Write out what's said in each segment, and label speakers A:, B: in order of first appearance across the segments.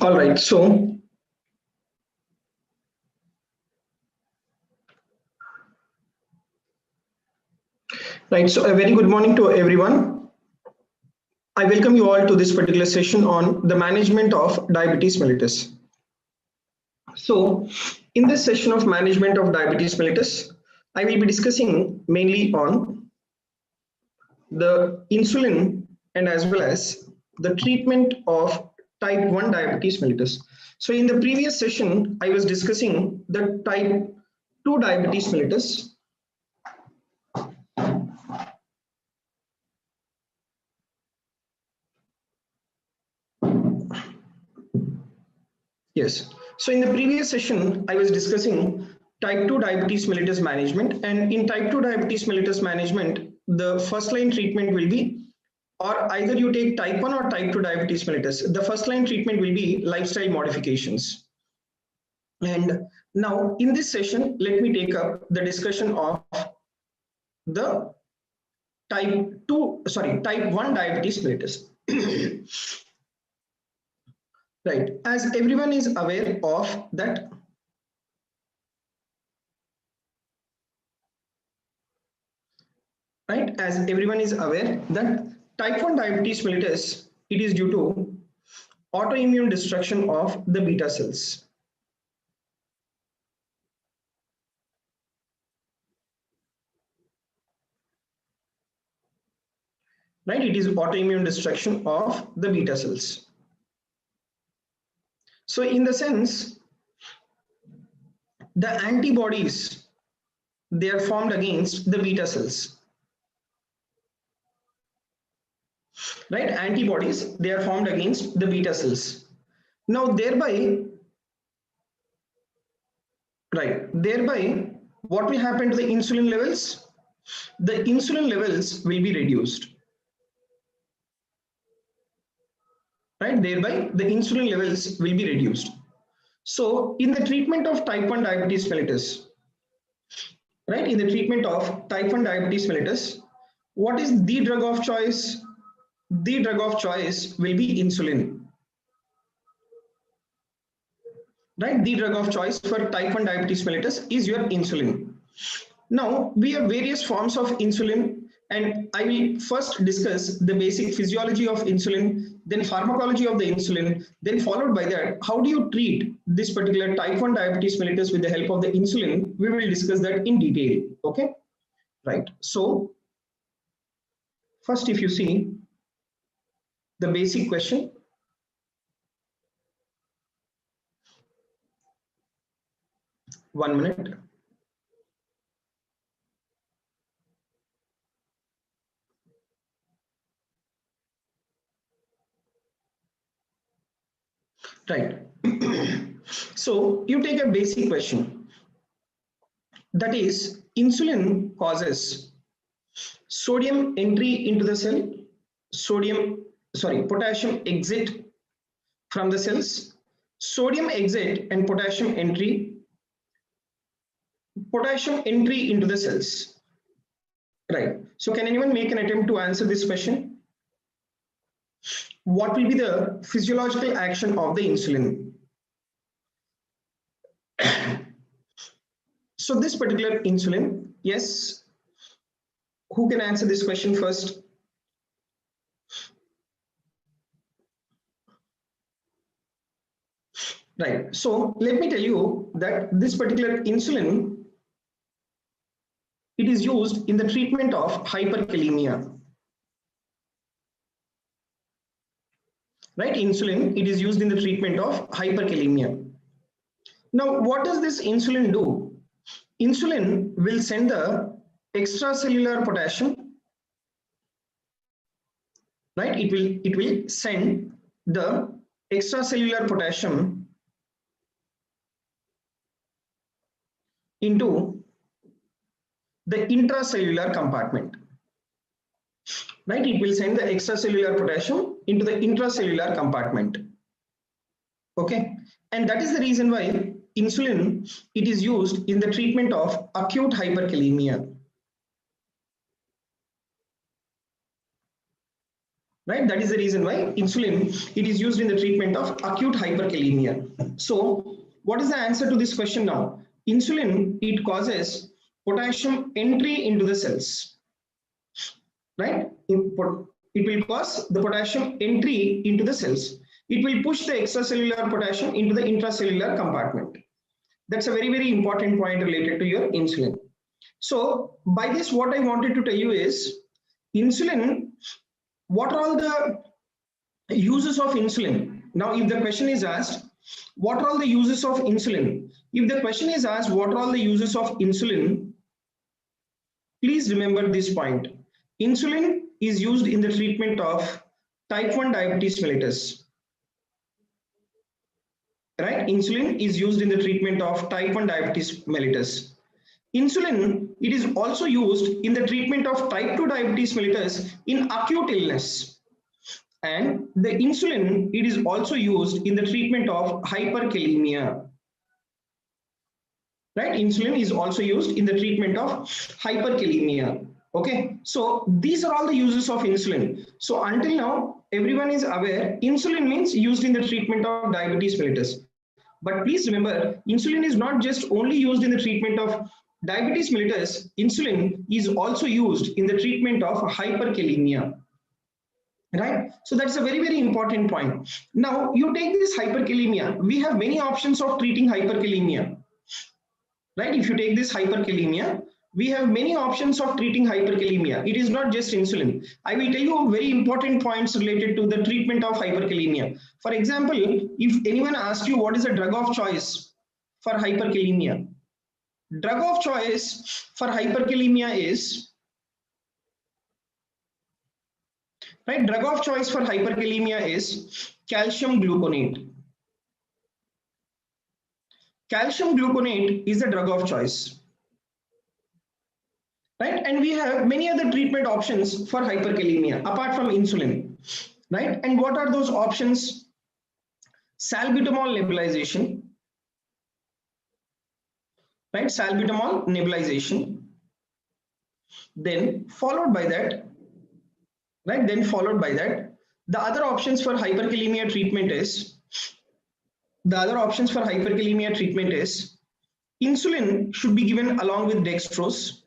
A: All right, so a very good morning to everyone. I welcome you all to this particular session on the management of diabetes mellitus. So in this session of management of diabetes mellitus, I will be discussing mainly on the insulin and as well as the treatment of type 1 diabetes mellitus. So in the previous session, I was discussing the type 2 diabetes mellitus. Yes. So in the previous session, I was discussing type 2 diabetes mellitus management, and in type 2 diabetes mellitus management, the first line treatment will be, or either you take type 1 or type 2 diabetes mellitus, the first line treatment will be lifestyle modifications. And now in this session, let me take up the discussion of the type 1 diabetes mellitus. Right, as everyone is aware of that, right, as everyone is aware that type 1 diabetes mellitus, it is due to autoimmune destruction of the beta cells. Right, it is autoimmune destruction of the beta cells. So in the sense, the antibodies, they are formed against the beta cells. Right, antibodies, they are formed against the beta cells. Now thereby, what will happen to the insulin levels? The insulin levels will be reduced. Right, thereby the insulin levels will be reduced. So in the treatment of type 1 diabetes mellitus, right, in the treatment of type 1 diabetes mellitus, what is the drug of choice? The drug of choice will be insulin. Right, the drug of choice for type 1 diabetes mellitus is your insulin. Now we have various forms of insulin, and I will first discuss the basic physiology of insulin, then pharmacology of the insulin, then followed by that, how do you treat this particular type 1 diabetes mellitus with the help of the insulin? We will discuss that in detail. Okay, right. So first, if you see the basic question, one minute. Right. So you take a basic question, that is, insulin causes sodium entry into the cell, potassium exit from the cells, sodium exit and potassium entry into the cells. Right. So can anyone make an attempt to answer this question? What will be the physiological action of the insulin? So this particular insulin, yes, who can answer this question first? Right. So let me tell you that this particular insulin, it is used in the treatment of hyperkalemia. Right, insulin, it is used in the treatment of hyperkalemia. Now, what does this insulin do? Insulin will send the extracellular potassium, right? It will send the extracellular potassium into the intracellular compartment. Right? It will send the extracellular potassium into the intracellular compartment. Okay, and that is the reason why insulin, it is used in the treatment of acute hyperkalemia. Right, that is the reason why insulin, it is used in the treatment of acute hyperkalemia. So what is the answer to this question now? Insulin, it causes potassium entry into the cells. Right, it will cause the potassium entry into the cells. It will push the extracellular potassium into the intracellular compartment. That's a very, very important point related to your insulin. So by this, what I wanted to tell you is insulin, what are all the uses of insulin? Now, if the question is asked, what are all the uses of insulin? If the question is asked, what are all the uses of insulin? Please remember this point. Insulin is used in the treatment of type 1 diabetes mellitus. Right? Insulin is used in the treatment of type 1 diabetes mellitus. Insulin, it is also used in the treatment of type 2 diabetes mellitus in acute illness. And the insulin, it is also used in the treatment of hyperkalemia. Right? Insulin is also used in the treatment of hyperkalemia. Okay, so these are all the uses of insulin. So until now, everyone is aware, insulin means used in the treatment of diabetes mellitus. But please remember, insulin is not just only used in the treatment of diabetes mellitus, insulin is also used in the treatment of hyperkalemia. Right? So that's a very, very important point. Now, you take this hyperkalemia, we have many options of treating hyperkalemia. Right? If you take this hyperkalemia, we have many options of treating hyperkalemia. It is not just insulin. I will tell you very important points related to the treatment of hyperkalemia. For example, if anyone asks you what is a drug of choice for hyperkalemia, drug of choice for hyperkalemia is, right, drug of choice for hyperkalemia is calcium gluconate. Calcium gluconate is the drug of choice. Right, and we have many other treatment options for hyperkalemia apart from insulin. Right, and what are those options? Salbutamol nebulization. Right, salbutamol nebulization. Then followed by that, right, then followed by that, the other options for hyperkalemia treatment is, insulin should be given along with dextrose.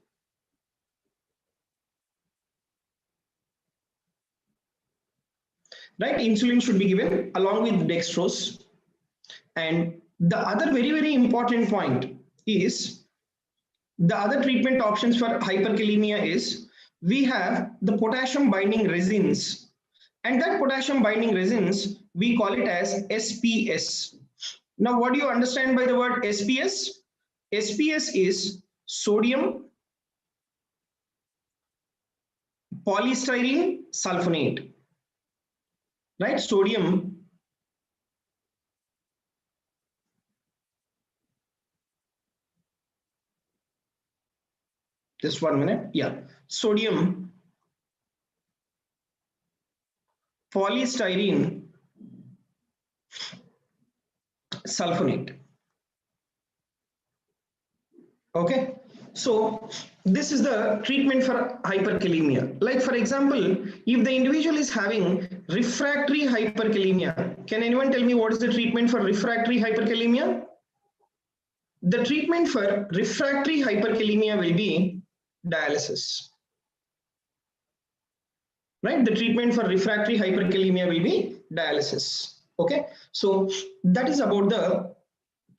A: Right, insulin should be given along with dextrose. And the other very, very important point is, the other treatment options for hyperkalemia is, we have the potassium binding resins, and that potassium binding resins, we call it as SPS. Now, what do you understand by the word SPS? SPS is sodium polystyrene sulfonate. Right, sodium just 1 minute, yeah, sodium polystyrene sulfonate. Okay, so this is the treatment for hyperkalemia. Like for example, if the individual is having refractory hyperkalemia, can anyone tell me what is the treatment for refractory hyperkalemia? The treatment for refractory hyperkalemia will be dialysis. Right, the treatment for refractory hyperkalemia will be dialysis. Okay, so that is about the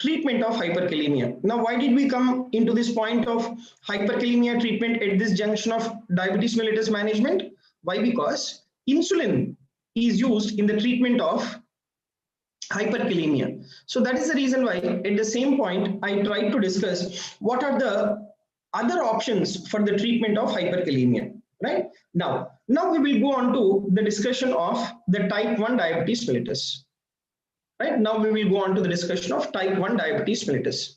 A: treatment of hyperkalemia. Now, why did we come into this point of hyperkalemia treatment at this junction of diabetes mellitus management? Why? Because insulin is used in the treatment of hyperkalemia. So that is the reason why at the same point I tried to discuss what are the other options for the treatment of hyperkalemia. Right, now we will go on to the discussion of the type 1 diabetes mellitus. Right, now we will go on to the discussion of type 1 diabetes mellitus.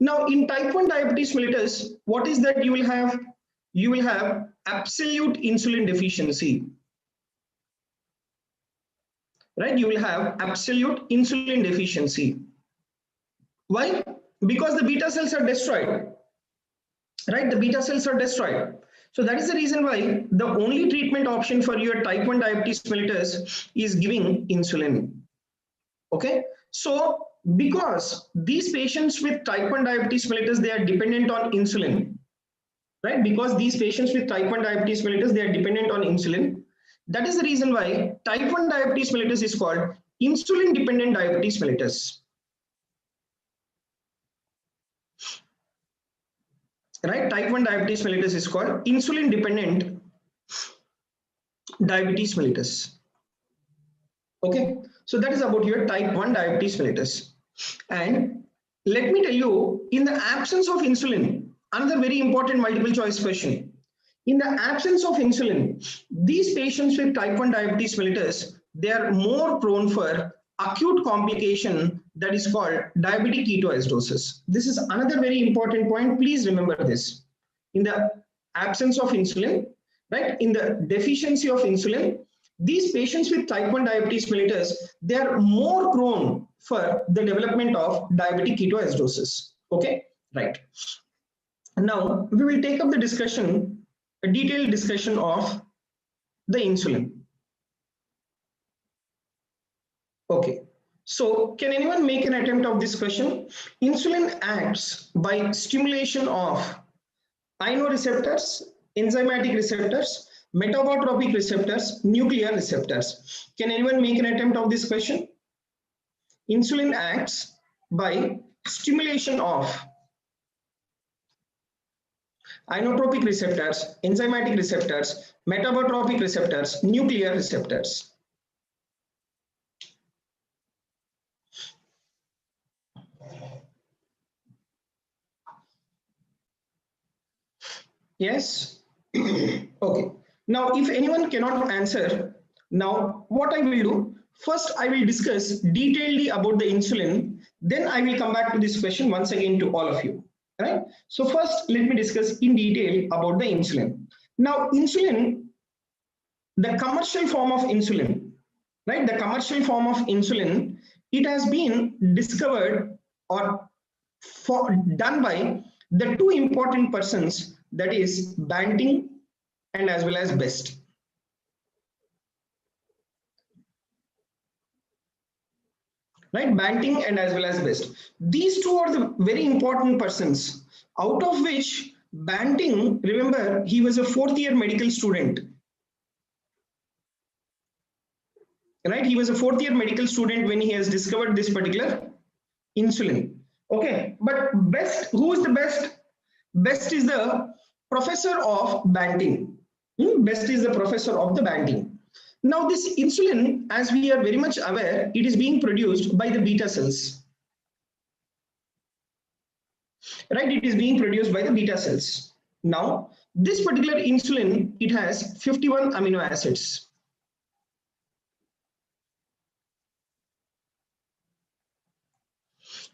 A: Now in type 1 diabetes mellitus, what is that you will have? You will have absolute insulin deficiency. Right? You will have absolute insulin deficiency. Why? Because the beta cells are destroyed. Right? The beta cells are destroyed. So that is the reason why the only treatment option for your type 1 diabetes mellitus is giving insulin. Okay. So because these patients with type 1 diabetes mellitus, they are dependent on insulin. Right? Because these patients with type 1 diabetes mellitus, they are dependent on insulin. That is the reason why type 1 diabetes mellitus is called insulin dependent diabetes mellitus. Right? Type 1 diabetes mellitus is called insulin dependent diabetes mellitus. Okay. So that is about your type 1 diabetes mellitus. And let me tell you, in the absence of insulin, another very important multiple choice question. In the absence of insulin, these patients with type 1 diabetes mellitus, they are more prone for acute complication that is called diabetic ketoacidosis. This is another very important point. Please remember this. In the absence of insulin, right, in the deficiency of insulin, these patients with type 1 diabetes mellitus, they are more prone for the development of diabetic ketoacidosis. Okay, right. Now we will take up the discussion, a detailed discussion of the insulin. Okay, so can anyone make an attempt of this question? Insulin acts by stimulation of ionoreceptors, enzymatic receptors, metabotropic receptors, nuclear receptors. Can anyone make an attempt of this question? Insulin acts by stimulation of ionotropic receptors, enzymatic receptors, metabotropic receptors, nuclear receptors. Yes. Okay. Now, if anyone cannot answer, now what I will do, first I will discuss detailedly about the insulin, then I will come back to this question once again to all of you. Right? So first, let me discuss in detail about the insulin. Now, insulin, the commercial form of insulin, right? The commercial form of insulin, it has been discovered or done by the two important persons, that is Banting and as well as Best. Right? Banting and as well as Best. These two are the very important persons, out of which Banting, remember, he was a fourth-year medical student. Right? He was a fourth-year medical student when he has discovered this particular insulin. Okay, but Best, who is the Best? Best is the professor of Banting. Best is the professor of the Banting. Now this insulin, as we are very much aware, it is being produced by the beta cells. Right, it is being produced by the beta cells. Now this particular insulin, it has 51 amino acids.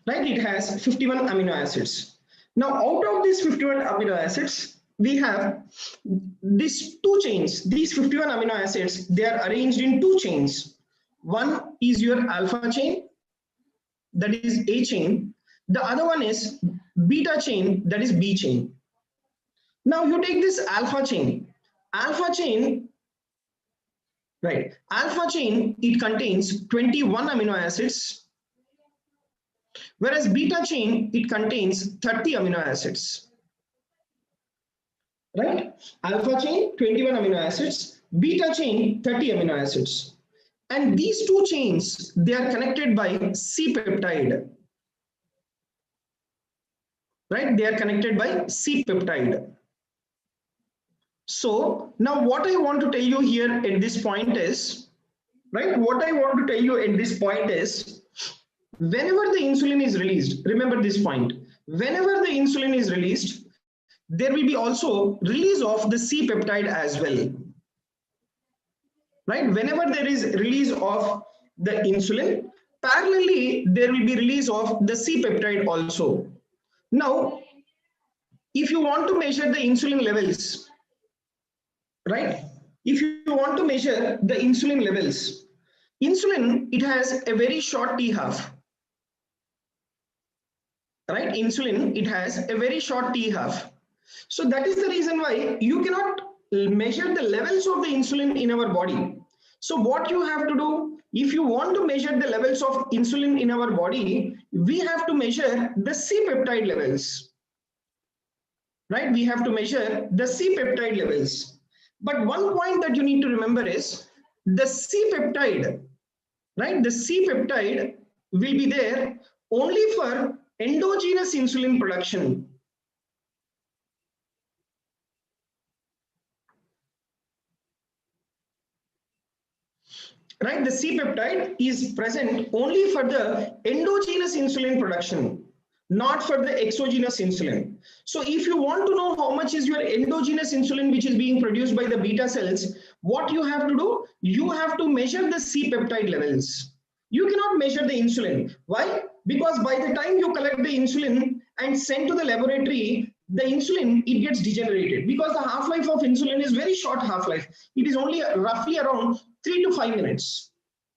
A: Right, it has 51 amino acids. Now out of these 51 amino acids, we have these two chains. These 51 amino acids, they are arranged in two chains. One is your alpha chain, that is A chain. The other one is beta chain, that is B chain. Now you take this alpha chain. Alpha chain, right? Alpha chain, it contains 21 amino acids, whereas beta chain, it contains 30 amino acids. Right? Alpha chain, 21 amino acids, beta chain, 30 amino acids. And these two chains, they are connected by C peptide. Right? They are connected by C peptide. So now what I want to tell you here at this point is, right? What I want to tell you at this point is, whenever the insulin is released, remember this point, whenever the insulin is released, there will be also release of the C peptide as well. Right? Whenever there is release of the insulin, parallelly there will be release of the C peptide also. Now, if you want to measure the insulin levels, right? If you want to measure the insulin levels, insulin, it has a very short T-half, right? Insulin, it has a very short T-half. So that is the reason why you cannot measure the levels of the insulin in our body. So what you have to do, if you want to measure the levels of insulin in our body, we have to measure the C-peptide levels, right? We have to measure the C-peptide levels. But one point that you need to remember is the C-peptide, right? The C-peptide will be there only for endogenous insulin production. Right? The C-peptide is present only for the endogenous insulin production, not for the exogenous insulin. So if you want to know how much is your endogenous insulin which is being produced by the beta cells, what you have to do, you have to measure the C-peptide levels. You cannot measure the insulin. Why? Because by the time you collect the insulin and send to the laboratory, the insulin, it gets degenerated, because the half-life of insulin is very short half-life. It is only roughly around 3 to 5 minutes,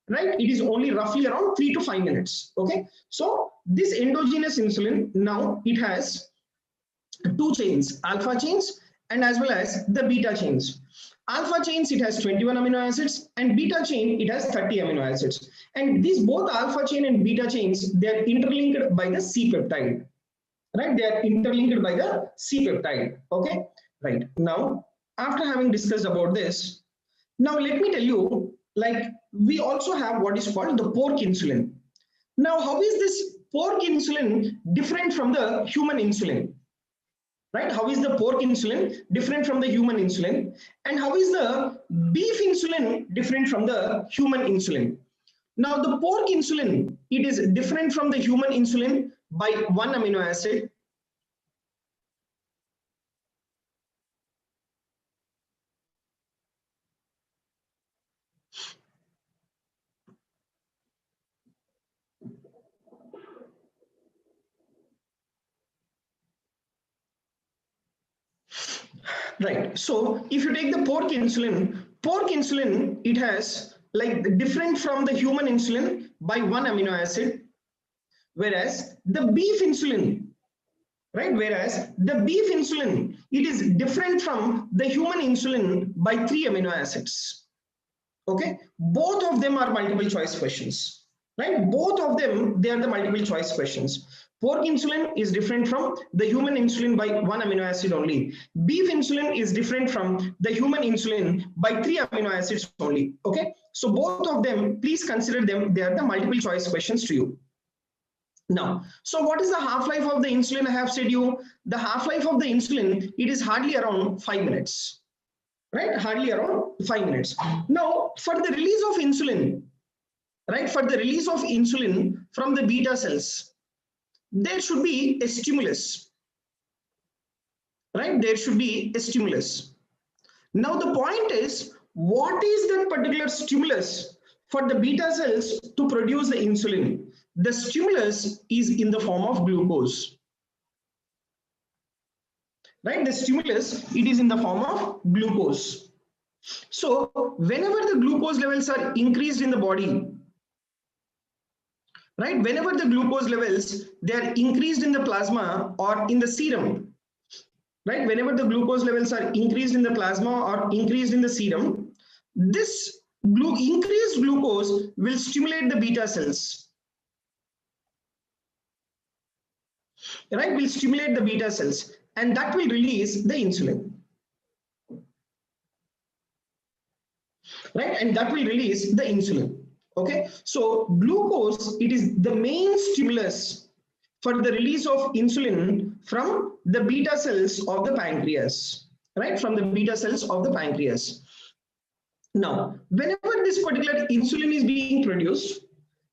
A: right? It is only roughly around 3 to 5 minutes. Okay, so this endogenous insulin, now it has two chains, alpha chains and as well as the beta chains. Alpha chains, it has 21 amino acids, and beta chain, it has 30 amino acids. And these both alpha chain and beta chains, they are interlinked by the C-peptide, right? They are interlinked by the C-peptide. Okay, right. Now, after having discussed about this, now let me tell you, like, we also have what is called the pork insulin. Now, how is this pork insulin different from the human insulin? Right? How is the pork insulin different from the human insulin? And how is the beef insulin different from the human insulin? Now, the pork insulin, it is different from the human insulin by one amino acid. Right. So if you take the pork insulin, it has like different from the human insulin by one amino acid, whereas the beef insulin, right? Whereas the beef insulin, it is different from the human insulin by 3 amino acids. Okay. Both of them are multiple choice questions, right? Both of them, they are the multiple choice questions. Pork insulin is different from the human insulin by one amino acid only. Beef insulin is different from the human insulin by 3 amino acids only. Okay. So both of them, please consider them, they are the multiple choice questions to you. Now, so what is the half-life of the insulin? I have said you, the half-life of the insulin, it is hardly around 5 minutes. Right? Hardly around 5 minutes. Now, for the release of insulin, right? For the release of insulin from the beta cells, there should be a stimulus, right? There should be a stimulus. Now, the point is, what is that particular stimulus for the beta cells to produce the insulin? The stimulus is in the form of glucose. Right? The stimulus, it is in the form of glucose. So whenever the glucose levels are increased in the body, right? Whenever the glucose levels, they are increased in the plasma or in the serum, right? Whenever the glucose levels are increased in the plasma or increased in the serum, this increased glucose will stimulate the beta cells, right? Will stimulate the beta cells, and that will release the insulin, right? And that will release the insulin. Okay, so glucose, it is the main stimulus for the release of insulin from the beta cells of the pancreas, right? From the beta cells of the pancreas. Now, whenever this particular insulin is being produced,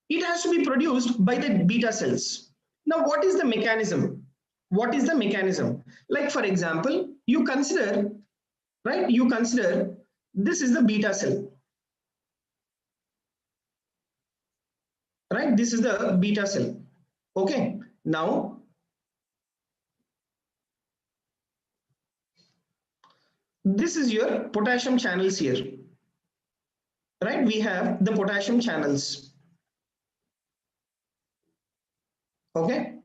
A: it has to be produced by the beta cells. Now, what is the mechanism? What is the mechanism? Like, for example, you consider, right? You consider this is the beta cell. Right, this is the beta cell. Okay, now this is your potassium channels here, right? We have the potassium channels. Okay,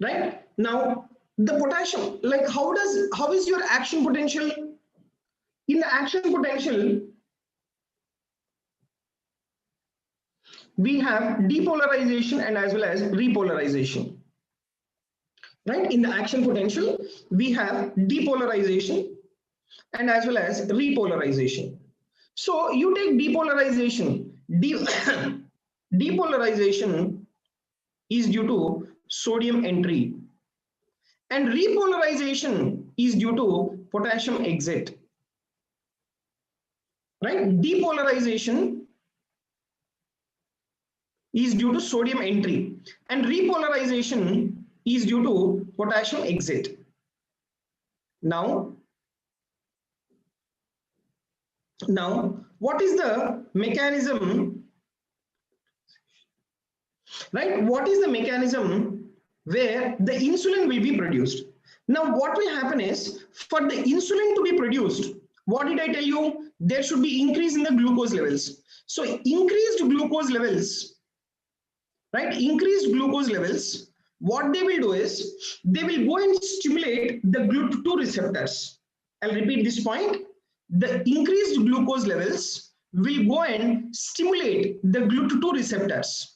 A: right? Now the potassium, like how is your action potential? In the action potential, we have depolarization and as well as repolarization, right? In the action potential, we have depolarization and as well as repolarization. So you take depolarization. Depolarization is due to sodium entry and repolarization is due to potassium exit, right? Depolarization is due to sodium entry and repolarization is due to potassium exit. Now what is the mechanism, right? What is the mechanism where the insulin will be produced? Now what will happen is, for the insulin to be produced, what did I tell you? There should be increase in the glucose levels. So increased glucose levels, right? Increased glucose levels, what they will do is they will go and stimulate the GLUT2 receptors. I'll repeat this point. The increased glucose levels will go and stimulate the GLUT2 receptors.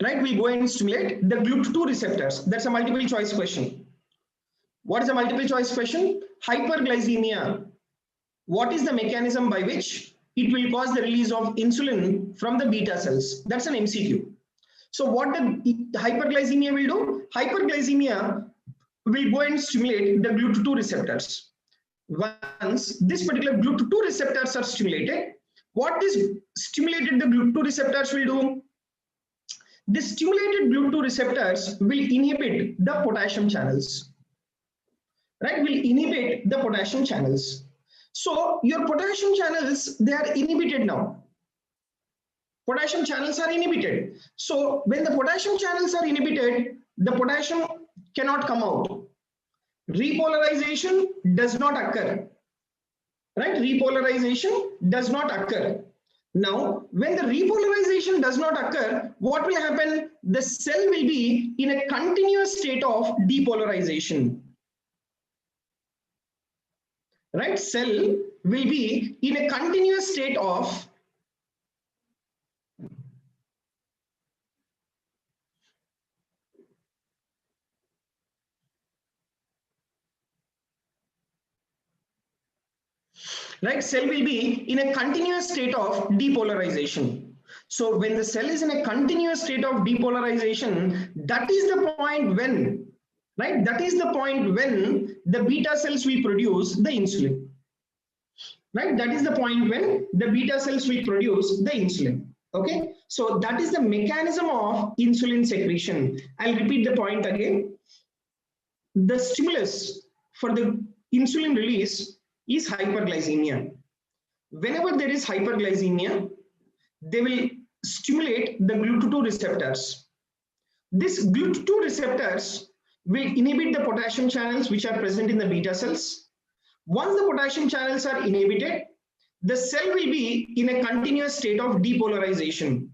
A: Right? We go and stimulate the GLUT2 receptors. That's a multiple choice question. What is a multiple choice question? Hyperglycemia. What is the mechanism by which it will cause the release of insulin from the beta cells? That's an MCQ. So what the hyperglycemia will do? Hyperglycemia will go and stimulate the GLUT2 receptors. Once this particular GLUT2 receptors are stimulated, what this stimulated the GLUT2 receptors will do? The stimulated GLUT2 receptors will inhibit the potassium channels, right? Will inhibit the potassium channels. So your potassium channels, they are inhibited now. Potassium channels are inhibited. So when the potassium channels are inhibited, the potassium cannot come out. Repolarization does not occur, right? Repolarization does not occur. Now, when the repolarization does not occur, what will happen? The cell will be in a continuous state of depolarization. Right? Cell will be in a continuous state of cell will be in a continuous state of depolarization. So when the cell is in a continuous state of depolarization, that is the point when, right? That is the point when the beta cells will produce the insulin. Right? That is the point when the beta cells will produce the insulin. Okay. So that is the mechanism of insulin secretion. I'll repeat the point again. The stimulus for the insulin release is hyperglycemia. Whenever there is hyperglycemia, they will stimulate the GLUT2 receptors. These GLUT2 receptors will inhibit the potassium channels which are present in the beta cells. Once the potassium channels are inhibited, the cell will be in a continuous state of depolarization.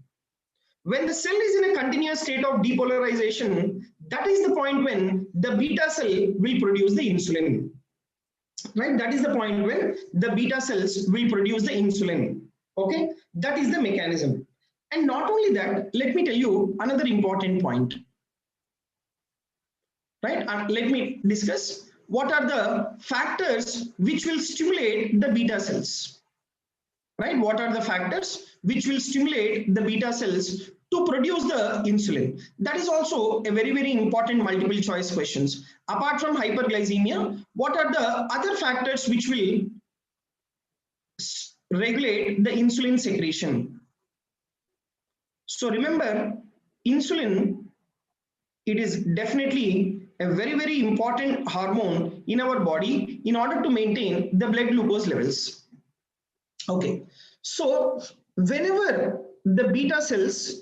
A: When the cell is in a continuous state of depolarization, that is the point when the beta cell will produce the insulin. Right? That is the point when the beta cells will produce the insulin. Okay? That is the mechanism. And not only that, let me tell you another important point. Right? Let me discuss what are the factors which will stimulate the beta cells. Right? What are the factors which will stimulate the beta cells to produce the insulin? That is also a very, very important multiple choice questions. Apart from hyperglycemia, what are the other factors which will regulate the insulin secretion? So remember, insulin, it is definitely a very, very important hormone in our body in order to maintain the blood glucose levels. Okay, so whenever the beta cells,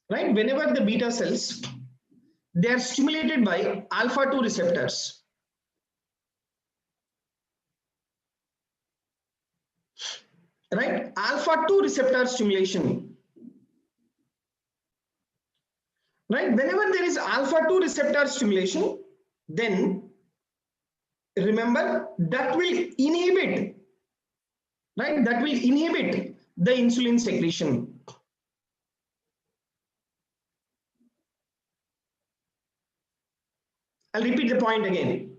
A: right, whenever the beta cells they are stimulated by alpha 2 receptors. Right? Alpha 2 receptor stimulation. Right? Whenever there is alpha 2 receptor stimulation, then remember that will inhibit, right? That will inhibit the insulin secretion. I'll repeat the point again.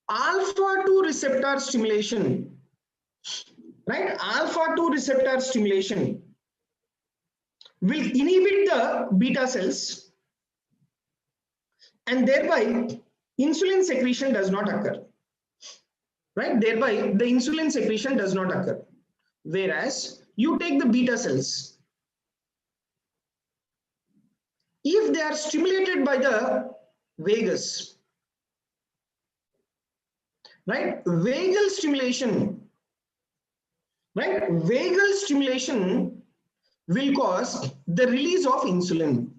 A: Alpha 2 receptor stimulation, right? Alpha 2 receptor stimulation will inhibit the beta cells, and thereby insulin secretion does not occur. Right? Thereby the insulin secretion does not occur. Whereas you take the beta cells, if they are stimulated by the vagus, right? Vagal stimulation, right? Vagal stimulation will cause the release of insulin.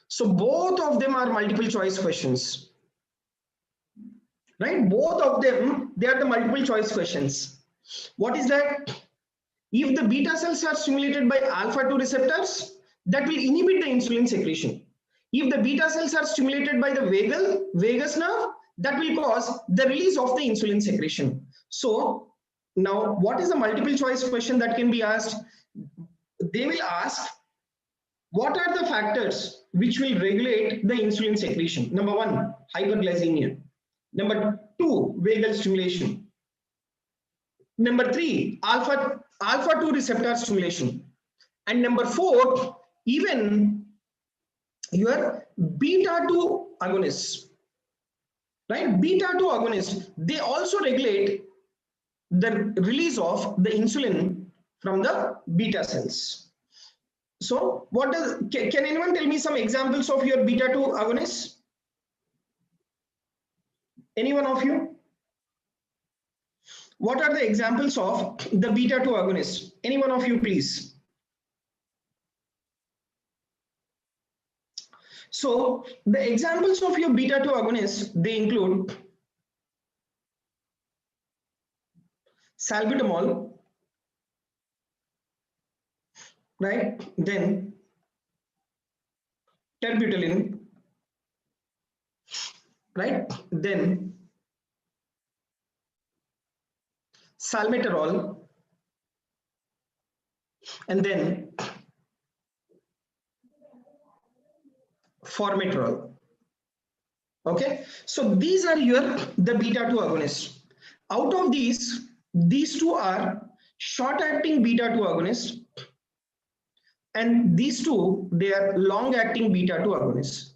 A: So both of them are multiple choice questions, right? Both of them, they are the multiple choice questions. What is that? If the beta cells are stimulated by alpha 2 receptors, that will inhibit the insulin secretion. If the beta cells are stimulated by the vagus nerve, that will cause the release of the insulin secretion. So now what is the multiple choice question that can be asked? They will ask, what are the factors which will regulate the insulin secretion? Number 1, hyperglycemia. Number 2, vagal stimulation. Number 3, alpha 2 receptor stimulation. And number 4, even your beta 2 agonists, right? Beta 2 agonists, they also regulate the release of the insulin from the beta cells. So what does, can anyone tell me some examples of your beta 2 agonists? Any one of you? What are the examples of the beta 2 agonists? Any one of you, please. So the examples of your beta 2 agonists, they include salbutamol, right? Then terbutaline, right? Then salmeterol, and then formoterol. Okay, so these are the beta 2 agonists. Out of these two are short acting beta 2 agonists, and these two, they are long acting beta 2 agonists.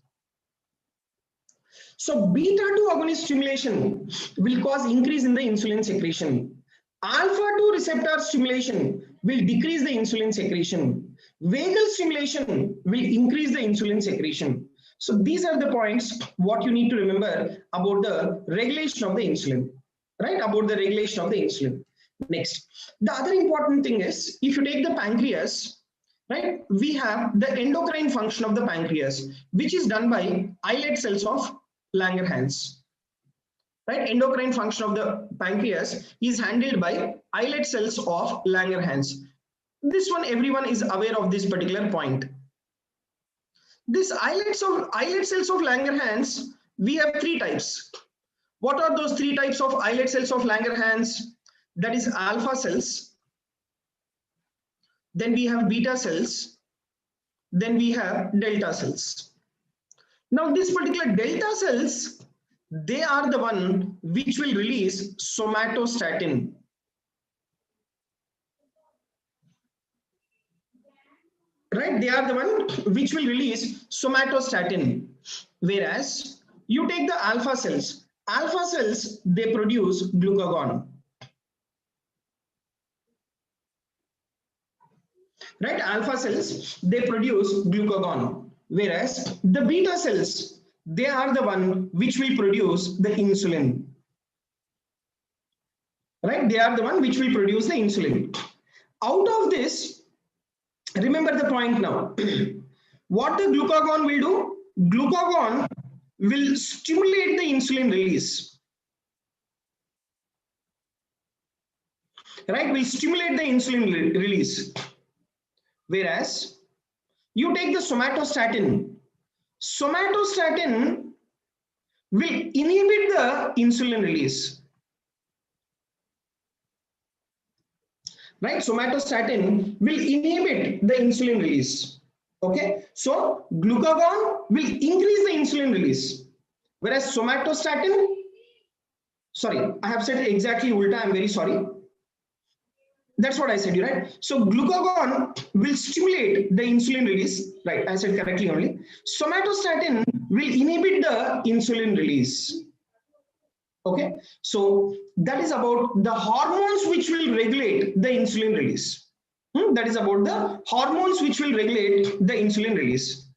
A: So beta 2 agonist stimulation will cause increase in the insulin secretion. Alpha 2 receptor stimulation will decrease the insulin secretion. Vagal stimulation will increase the insulin secretion. So these are the points what you need to remember about the regulation of the insulin, right? About the regulation of the insulin. Next, the other important thing is, if you take the pancreas, right, we have the endocrine function of the pancreas, which is done by islet cells of Langerhans. Right, endocrine function of the pancreas is handled by islet cells of Langerhans. This one, everyone is aware of this particular point. This islet cells of Langerhans, we have 3 types. What are those 3 types of islet cells of Langerhans? That is alpha cells, then we have beta cells, then we have delta cells. Now this particular delta cells, they are the one which will release somatostatin. Right, they are the one which will release somatostatin. Whereas you take the alpha cells, they produce glucagon. Right, alpha cells, they produce glucagon. Whereas the beta cells, they are the one which will produce the insulin. Right, they are the one which will produce the insulin. Out of this, remember the point now. what the glucagon will do? Glucagon will stimulate the insulin release. Right? Will stimulate the insulin release. Whereas you take the somatostatin. Somatostatin will inhibit the insulin release. Right? Somatostatin will inhibit the insulin release. Okay, so glucagon will increase the insulin release, whereas somatostatin, sorry, I have said exactly ulta, I'm very sorry. That's what I said, right? So glucagon will stimulate the insulin release, right? I said correctly only. Somatostatin will inhibit the insulin release. Okay, so that is about the hormones which will regulate the insulin release. That is about the hormones which will regulate the insulin release.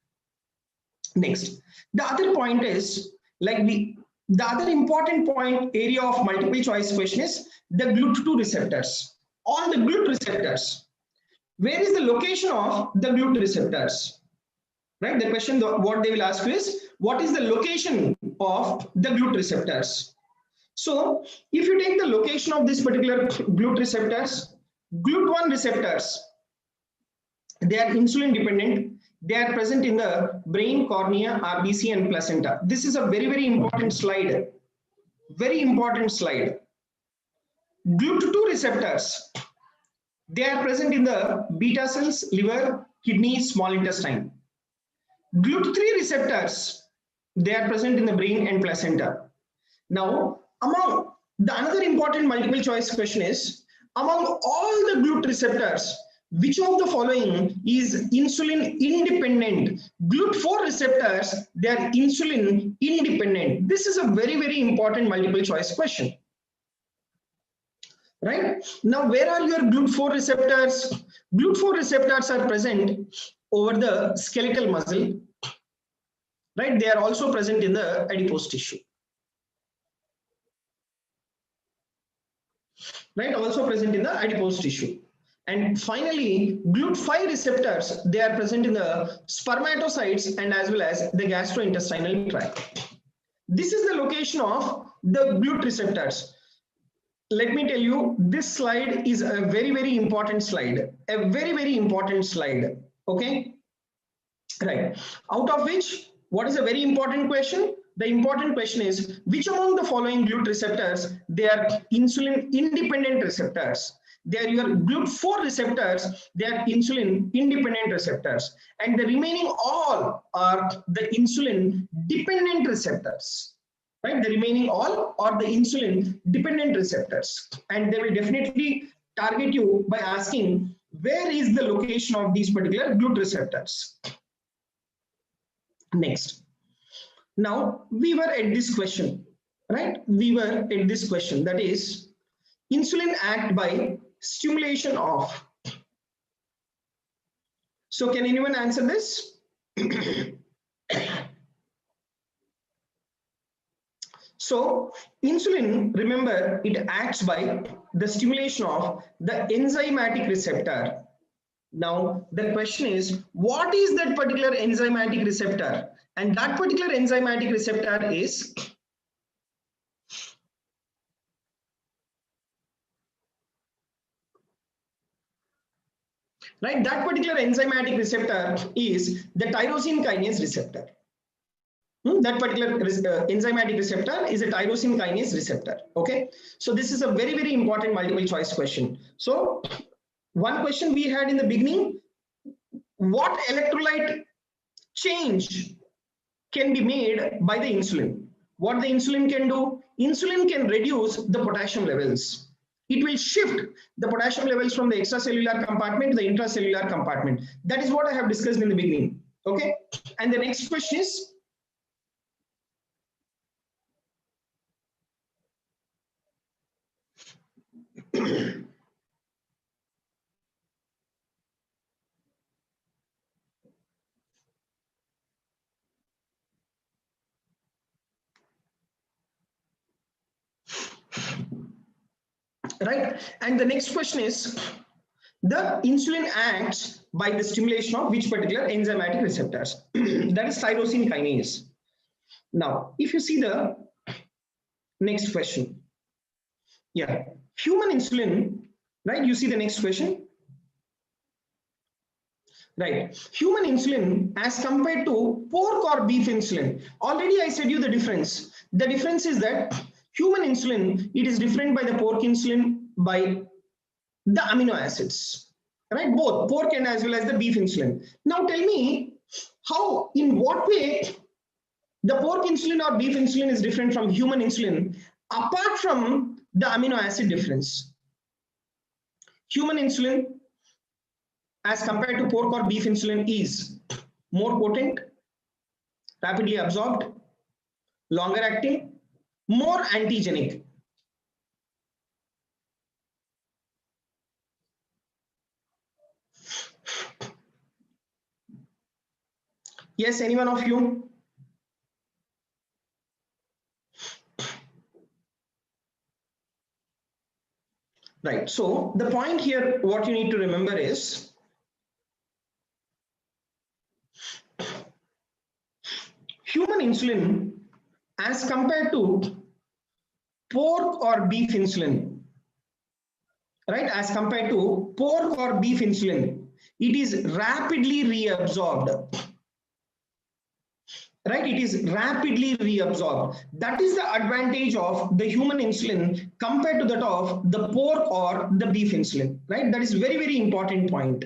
A: Next, the other point is like the other important point area of multiple choice question is the GLUT2 receptors. All the GLUT receptors. Where is the location of the GLUT receptors? Right? The question what they will ask is what is the location of the GLUT receptors? So if you take the location of this particular GLUT receptors, GLUT1 receptors, they are insulin dependent. They are present in the brain, cornea, RBC and placenta. This is a very, very important slide. Very important slide. GLUT2 receptors, they are present in the beta cells, liver, kidney, small intestine. GLUT3 receptors, they are present in the brain and placenta. Now, among the another important multiple choice question is, among all the GLUT receptors, which of the following is insulin independent? GLUT4 receptors, they are insulin independent. This is a very, very important multiple choice question. Right? Now, where are your GLUT4 receptors? GLUT4 receptors are present over the skeletal muscle. Right? They are also present in the adipose tissue. Right? Also present in the adipose tissue. And finally, GLUT5 receptors, they are present in the spermatocytes and as well as the gastrointestinal tract. This is the location of the GLUT receptors. Let me tell you, this slide is a very, very important slide. A very, very important slide. Okay? Right. Out of which, what is a very important question? The important question is, which among the following GLUT receptors, they are insulin independent receptors? They are your GLUT4 receptors, they are insulin independent receptors. And the remaining all are the insulin dependent receptors. Right? The remaining all are the insulin dependent receptors. And they will definitely target you by asking, where is the location of these particular GLUT receptors? Next. Now, we were at this question, right? We were at this question, that is, insulin act by stimulation of. So can anyone answer this? So insulin, remember, it acts by the stimulation of the enzymatic receptor. Now the question is, what is that particular enzymatic receptor? And that particular enzymatic receptor is right, that particular enzymatic receptor is the tyrosine kinase receptor. That particular enzymatic receptor is a tyrosine kinase receptor. Okay, so this is a very, very important multiple choice question. So one question we had in the beginning, what electrolyte change can be made by the insulin? What the insulin can do? Insulin can reduce the potassium levels. It will shift the potassium levels from the extracellular compartment to the intracellular compartment. That is what I have discussed in the beginning. Okay, and the next question is, right, and the next question is, the insulin acts by the stimulation of which particular enzymatic receptors? That is tyrosine kinase. Now, if you see the next question, yeah, human insulin, right? You see the next question, right? Human insulin as compared to pork or beef insulin. Already I said you the difference. The difference is that human insulin, it is different by the pork insulin by the amino acids, right? Both pork and as well as the beef insulin. Now tell me, how, in what way the pork insulin or beef insulin is different from human insulin apart from the amino acid difference? Human insulin as compared to pork or beef insulin is more potent, rapidly absorbed, longer acting, more antigenic. Yes, any one of you? Right. So the point here, what you need to remember is human insulin as compared to pork or beef insulin, right? As compared to pork or beef insulin, it is rapidly reabsorbed. Right, it is rapidly reabsorbed. That is the advantage of the human insulin compared to that of the pork or the beef insulin, right? That is very, very important point.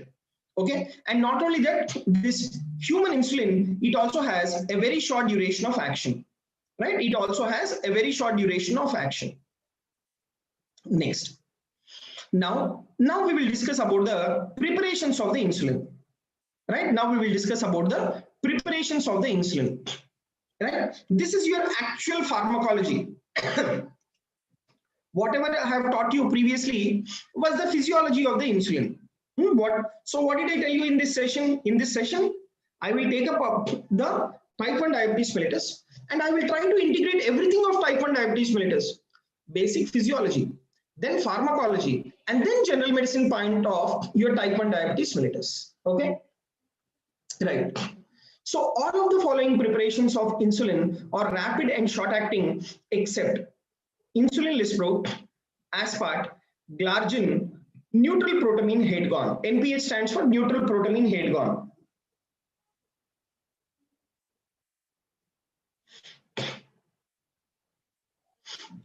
A: Okay, and not only that, this human insulin, it also has a very short duration of action, right? It also has a very short duration of action. Next, now we will discuss about the preparations of the insulin, right? Now we will discuss about the preparations of the insulin, right? This is your actual pharmacology. Whatever I have taught you previously was the physiology of the insulin. So what did I tell you in this session? In this session, I will take up the type 1 diabetes mellitus and I will try to integrate everything of type 1 diabetes mellitus, basic physiology, then pharmacology, and then general medicine point of your type 1 diabetes mellitus. Okay, right. So all of the following preparations of insulin are rapid and short acting except insulin lispro, aspart, glargine, neutral protamine head-gone. NPH stands for neutral protamine head-gone.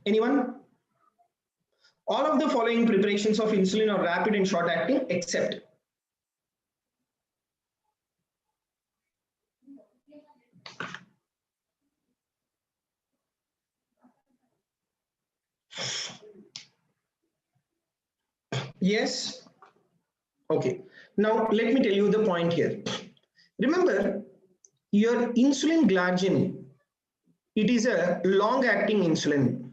A: Anyone? All of the following preparations of insulin are rapid and short acting except yes. Okay. Now let me tell you the point here. Remember, your insulin glargine, it is a long-acting insulin.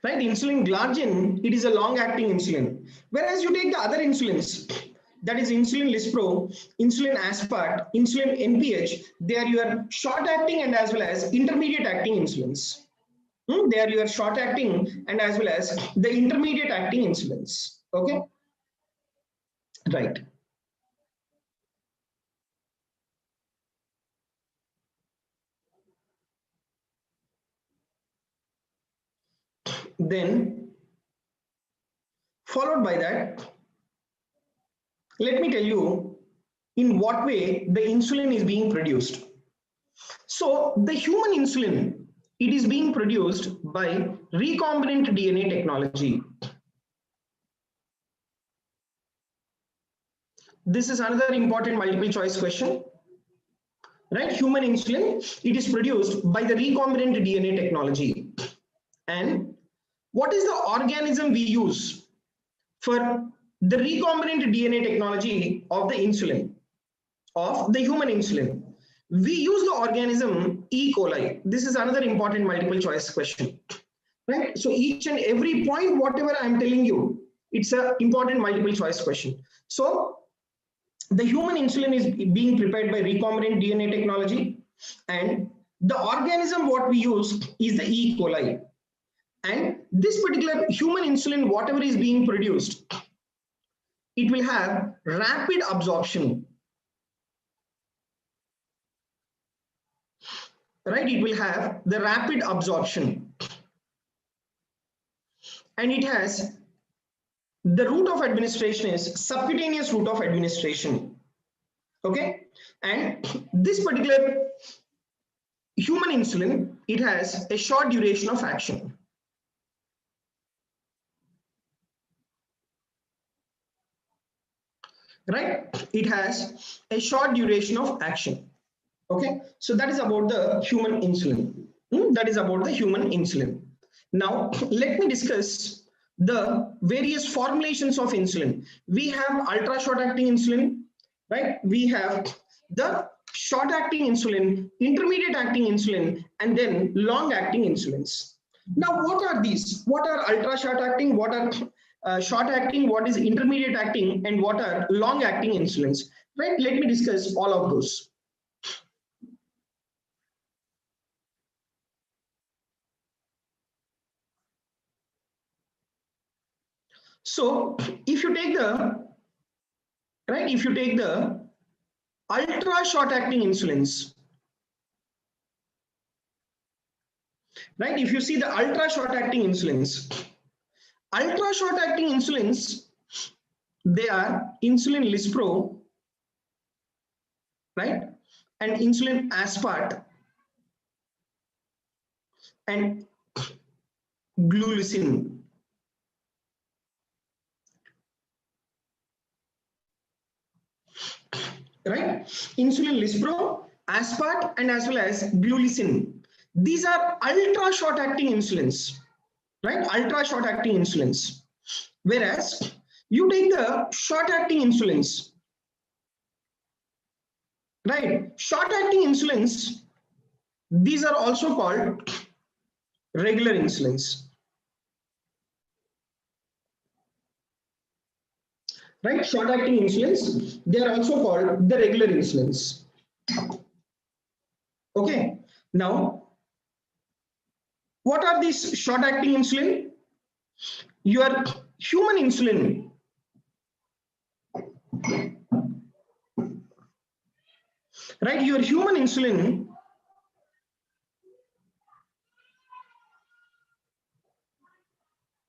A: Right? Insulin glargine, it is a long-acting insulin. Whereas you take the other insulins, that is insulin lispro, insulin aspart, insulin NPH, they are your short-acting and as well as intermediate-acting insulins. They are your short-acting and as well as the intermediate-acting insulins. Okay? Right. Then, followed by that, let me tell you in what way the insulin is being produced. So, the human insulin, it is being produced by recombinant DNA technology. This is another important multiple choice question. Right? Human insulin, it is produced by the recombinant DNA technology. And what is the organism we use for the recombinant DNA technology of the insulin, of the human insulin? We use the organism E. coli. This is another important multiple choice question. Right? So each and every point, whatever I'm telling you, it's an important multiple choice question. So the human insulin is being prepared by recombinant DNA technology, and the organism what we use is the E. coli. And this particular human insulin, whatever is being produced, it will have rapid absorption, right? It will have the rapid absorption, and it has the route of administration is subcutaneous route of administration. Okay, and this particular human insulin, it has a short duration of action. Right, it has a short duration of action. Okay, so that is about the human insulin. That is about the human insulin. Now let me discuss the various formulations of insulin. We have ultra short acting insulin, right? We have the short acting insulin, intermediate acting insulin, and then long acting insulins. Now what are these? What are ultra short acting? What are short acting? What is intermediate acting? And what are long acting insulins? Right, let me discuss all of those. So if you take the ultra short acting insulins, right? If you see the ultra short acting insulins, they are insulin lispro, right? And insulin aspart and glulicin. Right, insulin lispro, aspart, and as well as glulicin. These are ultra short acting insulins, right? Ultra short acting insulins. Whereas you take the short acting insulins, right? Short acting insulins, these are also called regular insulins. Right, short acting insulins, they are also called the regular insulins. Okay, now what are these short acting insulin? Your human insulin, right? Your human insulin,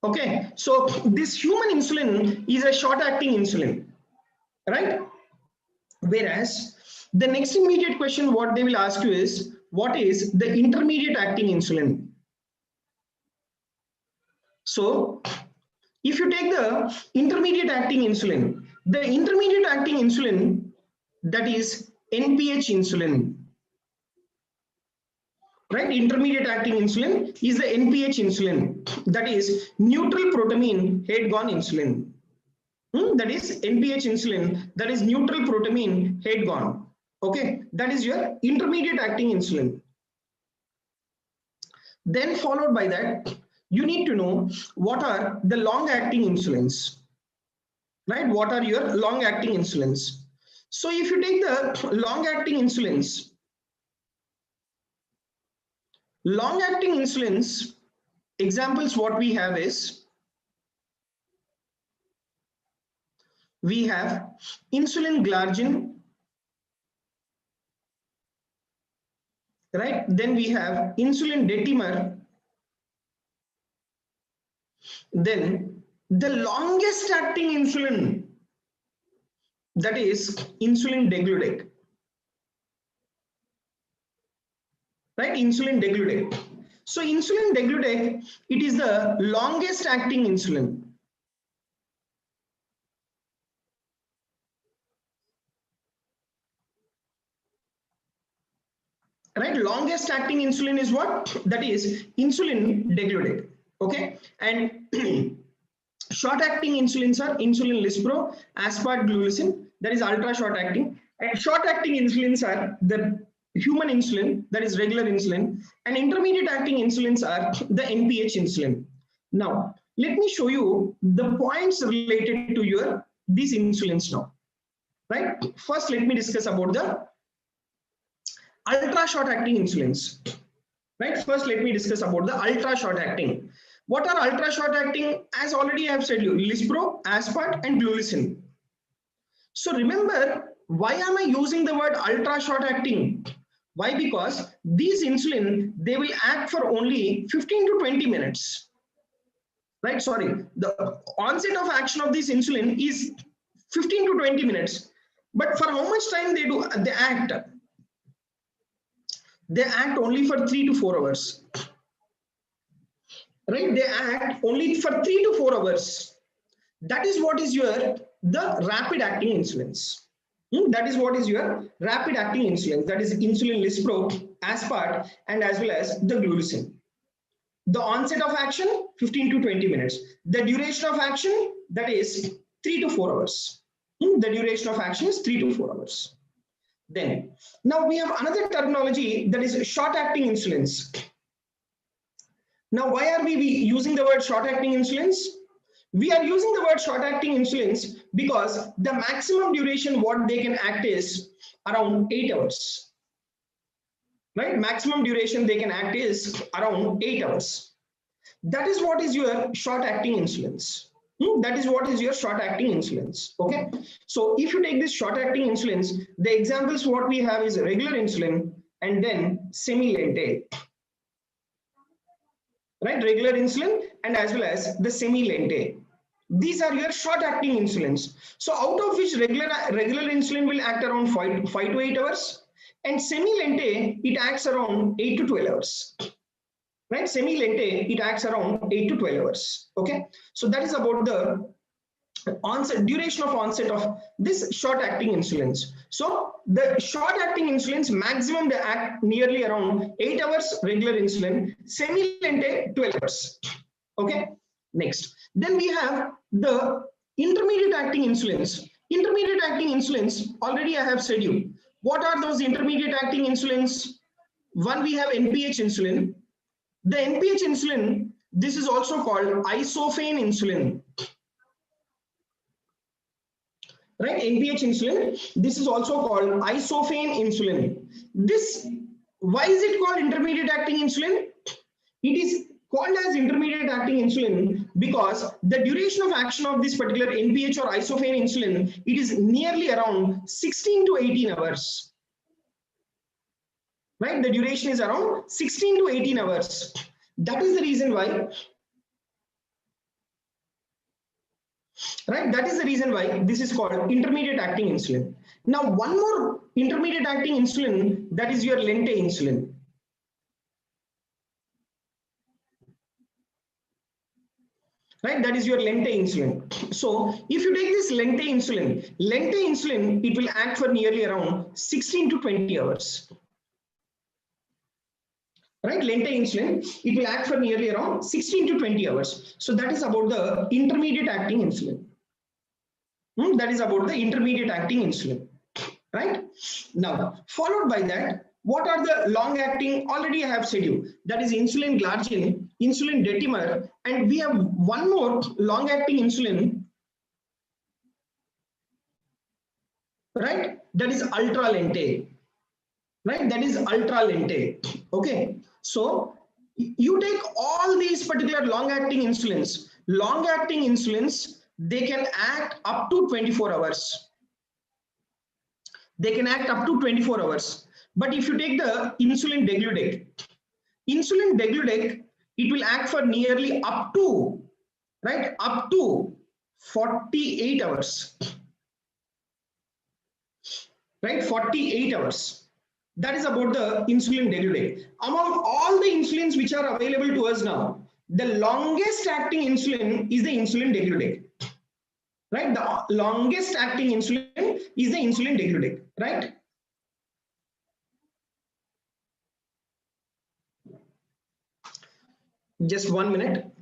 A: okay, so this human insulin is a short acting insulin, right? Whereas the next immediate question what they will ask you is, what is the intermediate acting insulin? So if you take the intermediate acting insulin, the intermediate acting insulin, that is NPH insulin, right? Intermediate acting insulin is the NPH insulin, that is neutral protamine head gone insulin. That is NPH insulin, that is neutral protamine head gone. Okay, that is your intermediate acting insulin. Then followed by that, you need to know what are the long acting insulins, right? What are your long acting insulins? So if you take the long acting insulins, examples what we have is, we have insulin glargine, right? Then we have insulin detimer. Then the longest acting insulin, that is insulin degludec, right? Insulin degludec. So insulin degludec, it is the longest acting insulin. Right, longest acting insulin is what? That is insulin degludec. Okay, and short acting insulins are insulin lispro, aspart, glulicin, that is ultra short acting, and short acting insulins are the human insulin, that is regular insulin, and intermediate acting insulins are the NPH insulin. Now let me show you the points related to these insulins now. Right, first let me discuss about the ultra short acting insulins. Right, first let me discuss about the ultra short acting. What are ultra short acting? As already I have said you, Lispro, Aspart and Glulicin. So remember, why am I using the word ultra short acting? Why? Because these insulin, they will act for only 15 to 20 minutes. Right? Sorry, the onset of action of this insulin is 15 to 20 minutes. But for how much time they act? They act only for 3 to 4 hours. Right? They act only for 3 to 4 hours. That is what is the rapid acting insulins. That is what is your rapid acting insulin. That is insulin lispro, aspart, and as well as the glulicin. The onset of action 15 to 20 minutes. The duration of action, that is 3 to 4 hours. The duration of action is 3 to 4 hours. Then now we have another terminology, that is short acting insulins. Now why are we using the word short acting insulins? We are using the word short acting insulins because the maximum duration what they can act is around 8 hours. Right? Maximum duration they can act is around 8 hours. That is what is your short acting insulins. That is what is your short acting insulins. Okay. So if you take this short acting insulins, the examples what we have is regular insulin and then semi-lente. Right? Regular insulin and as well as the semi-lente. These are your short acting insulins. So out of which regular insulin will act around 5 to 8 hours, and semi-lente it acts around 8 to 12 hours. Right? Semi-lente it acts around 8 to 12 hours. Okay. So that is about the duration of onset of this short acting insulins. So the short acting insulins maximum they act nearly around 8 hours regular insulin, semi-lente 12 hours. Okay. Next, then we have the intermediate acting insulins. Intermediate acting insulins, already I have said you. What are those intermediate acting insulins? One, we have NPH insulin. The NPH insulin, this is also called isophane insulin. Right? NPH insulin, this is also called isophane insulin. This, why is it called intermediate acting insulin? It is called as intermediate acting insulin because the duration of action of this particular NPH or isophane insulin, it is nearly around 16 to 18 hours. Right? The duration is around 16 to 18 hours. That is the reason why. Right? That is the reason why this is called intermediate acting insulin. Now, one more intermediate acting insulin, that is your lente insulin. Right? That is your lente insulin. So if you take this lente insulin, it will act for nearly around 16 to 20 hours. Right? Lente insulin, it will act for nearly around 16 to 20 hours. So that is about the intermediate acting insulin. That is about the intermediate acting insulin. Right? Now, followed by that, what are the long acting? Already I have said you, that is insulin glargine, insulin detimer, and we have one more long acting insulin, right? That is ultra lente. Right? That is ultra lente. Okay. So you take all these particular long acting insulins. Long acting insulins, they can act up to 24 hours. They can act up to 24 hours. But if you take the insulin degludec, it will act for nearly up to, right, up to 48 hours. Right, 48 hours. That is about the insulin degludec. Among all the insulins which are available to us now, the longest acting insulin is the insulin degludec. Right, the longest acting insulin is the insulin degludec. Right. Just 1 minute.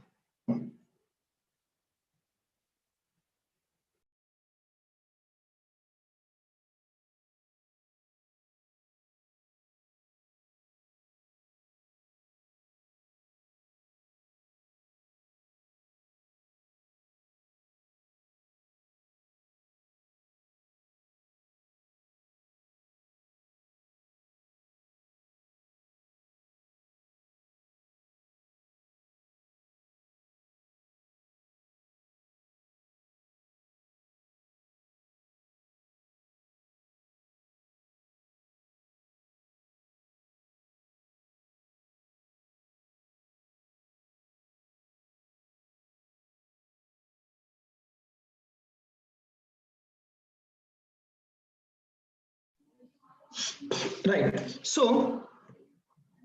A: Right. So,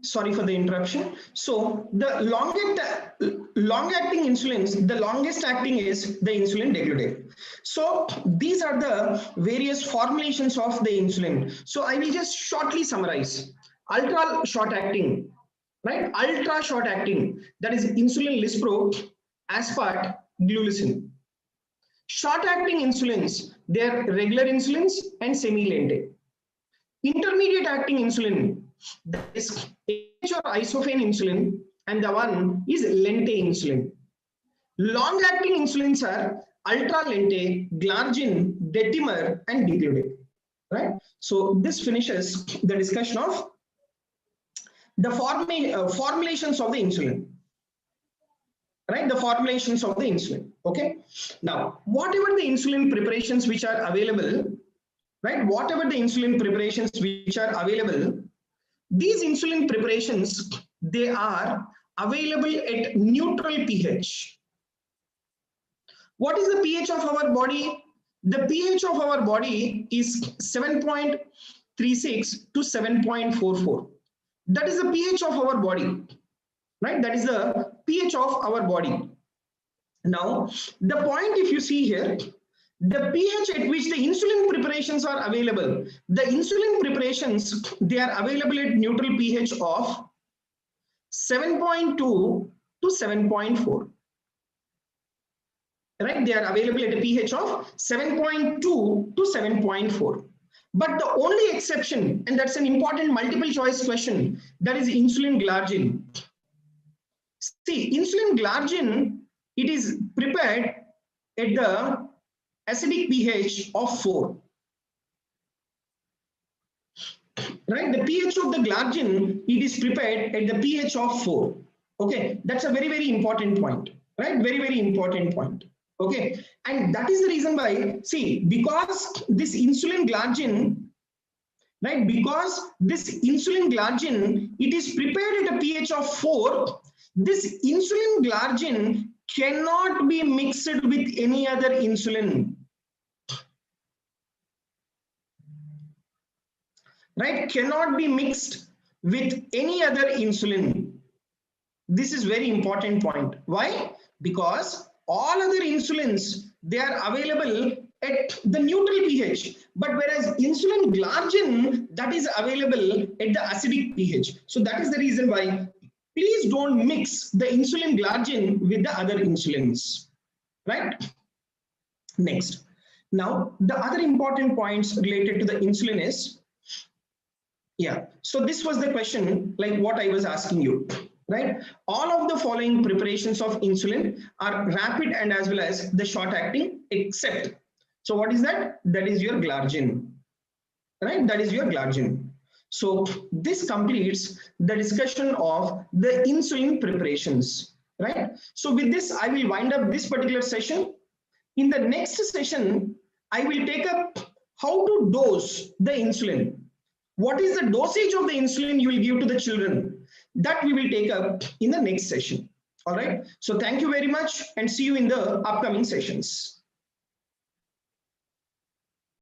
A: sorry for the interruption. So the long-acting insulins, the longest acting is the insulin degludec. So these are the various formulations of the insulin. So I will just shortly summarize. Ultra short acting, right? Ultra short acting, that is insulin lispro, aspart, glulicin. Short acting insulins, they are regular insulins and semi-lente. Intermediate acting insulin, that is or isophane insulin, and the one is lente insulin. Long acting insulins are ultra lente, glargine, detimer, and degludec. Right. So this finishes the discussion of the formulations of the insulin. Right, the formulations of the insulin. Okay. Now, whatever the insulin preparations which are available, right? Whatever the insulin preparations which are available, these insulin preparations, they are available at neutral pH. What is the pH of our body? The pH of our body is 7.36 to 7.44. That is the pH of our body, right? That is the pH of our body. Now, the point, if you see here, the pH at which the insulin preparations are available, the insulin preparations, they are available at neutral pH of 7.2 to 7.4. Right? They are available at a pH of 7.2 to 7.4. But the only exception, and that's an important multiple choice question, that is insulin glargine. See, insulin glargine, it is prepared at the acidic pH of 4. Right? The pH of the glargine, it is prepared at the pH of 4. Okay, that's a very, very important point. Right? Very, very important point. Okay, and that is the reason why, see, because this insulin glargine, right, because this insulin glargine, it is prepared at a pH of 4, this insulin glargine cannot be mixed with any other insulin. Right, cannot be mixed with any other insulin. This is very important point. Why? Because all other insulins, they are available at the neutral pH, but whereas insulin glargine, that is available at the acidic pH. So that is the reason why please don't mix the insulin glargine with the other insulins. Right? Next. Now, the other important points related to the insulin is, yeah, so this was the question, like what I was asking you, right? All of the following preparations of insulin are rapid and as well as the short acting, except, so what is that? That is your glargine, right? That is your glargine. So this completes the discussion of the insulin preparations, right? So with this, I will wind up this particular session. In the next session, I will take up how to dose the insulin. What is the dosage of the insulin you will give to the children? That we will take up in the next session. All right. So thank you very much and see you in the upcoming sessions.